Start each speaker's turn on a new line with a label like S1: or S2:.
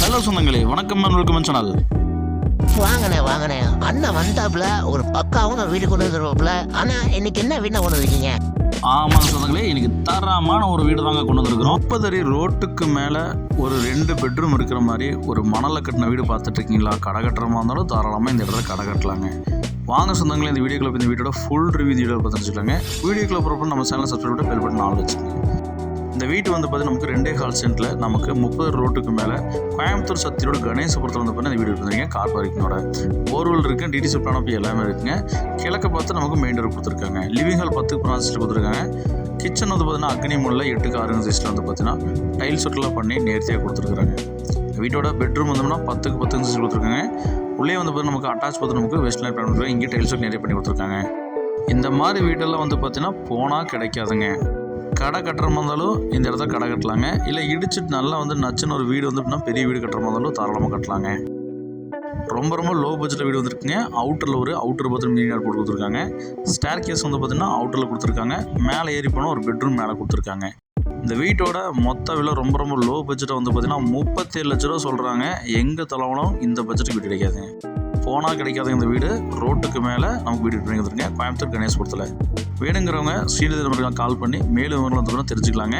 S1: Hello சொந்தங்களே, வணக்கம் and welcome channel.
S2: வாங்கண்ணே அண்ணன் வந்தாப்புல ஒரு பக்காவும் வீடு கொண்டு வந்துருவாப்புல. ஆனா இன்னைக்கு என்ன வீடு கொண்டு வந்திருக்கீங்க?
S1: ஆமாங்க சொந்தங்களே, இன்னைக்கு தரமான ஒரு வீடு தாங்க கொண்டு வந்துருக்கிறோம். 30 அடி ரோட்டுக்கு மேலே ஒரு 2 பெட்ரூம் இருக்கிற மாதிரி ஒரு மணலில் கட்டின வீடு பார்த்துட்டு இருக்கீங்களா? கடை கட்டுறமா இருந்தாலும் தாராளமாக இந்த இடத்துல கடை கட்டலாங்க. வாங்க சொந்தங்களே, இந்த வீடியோக்குள்ள இந்த வீட்டோட ஃபுல் ரிவ்யூ வீடியோ பார்த்து வச்சுக்கலாங்க. வீடியோக்குள்ள போகிறப்ப நம்ம சேனல் சப்ஸ்கிரைப் பண்ணி பெல் பட்டன் ஆல் வச்சுக்கோங்க. இந்த வீட்டு வந்து பார்த்து நமக்கு 2.25 சென்ட்டில் நமக்கு 30 ரோட்டுக்கு மேலே கோயம்புத்தூர் சத்தியோட கணேசபுரத்தில் வந்து பார்த்தீங்கன்னா இந்த வீடு இருக்குதுங்க. கார் பார்க்கிங்கோட போர்வெல் இருக்குது, டிடிசி பிளான் எல்லாமே இருக்குங்க. கிழக்க பார்த்து நமக்கு மெயின் டோர் கொடுத்துருக்காங்க. லிவிங் ஹால் 10 ப்ராசஸில் கொடுத்துருக்காங்க. கிச்சன் வந்து பார்த்தீங்கன்னா அக்னி மூலில் 8க்கு 6 சைஸில் வந்து பார்த்தீங்கன்னா டைல்ஸ் ஒர்க்கெலாம் பண்ணி நேர்த்தியாக கொடுத்துருக்குறாங்க. வீட்டோட பெட்ரூம் வந்தோம்னா 10க்கு 10 சைஸ் கொடுத்துருக்காங்க. உள்ளே வந்து பார்த்தீங்கன்னா நமக்கு அட்டாச் பார்த்து நமக்கு வெஸ்ட் லைன் பிளான் கொடுத்துருக்காங்க. இங்கே டைல்ஸ் ஒர்க் நிறைய பண்ணி கொடுத்துருக்காங்க. இந்த மாதிரி வீட்டெல்லாம் வந்து பார்த்தீங்கன்னா போனால் கிடைக்காதுங்க. கடை கட்டுற மாதிரி இருந்தாலும் இந்த இடத்துல கடை கட்டலாங்க. இல்லை இடிச்சுட்டு நல்லா வந்து நச்சுன்னு ஒரு வீடு வந்து அப்படின்னா பெரிய வீடு கட்டுற மாதிரி இருந்தாலும் தாராளமாக கட்டலாங்க. ரொம்ப லோ பட்ஜெட்டில் வீடு வந்துருக்குங்க. அவுட்டர் பாத்ரூம் மீடியா போட்டு கொடுத்துருக்காங்க. ஸ்டேர் கேஸ் வந்து பார்த்தீங்கன்னா அவுட்டரில் கொடுத்துருக்காங்க. மேலே ஏறி போனால் ஒரு பெட்ரூம் மேலே கொடுத்துருக்காங்க. இந்த வீட்டோட மொத்த விலை ரொம்ப லோ பட்ஜெட்டை வந்து பார்த்தீங்கன்னா 37 லட்ச ரூபா சொல்கிறாங்க. எங்கே தலைவனும் இந்த பட்ஜெட்டுக்கு வீடு கிடைக்காதுங்க. போனால் கிடைக்காத இந்த வீடு ரோட்டுக்கு மேலே நமக்கு வீடு பண்ணி கொடுத்துருங்க. கோயம்புத்தூர் கணேசபுரத்தில் வேணுங்கிறவங்க ஸ்ரீநிதி நம்பருக்கு கால் பண்ணி மேலும் விவரம் வந்து தெரிஞ்சுக்கலாங்க.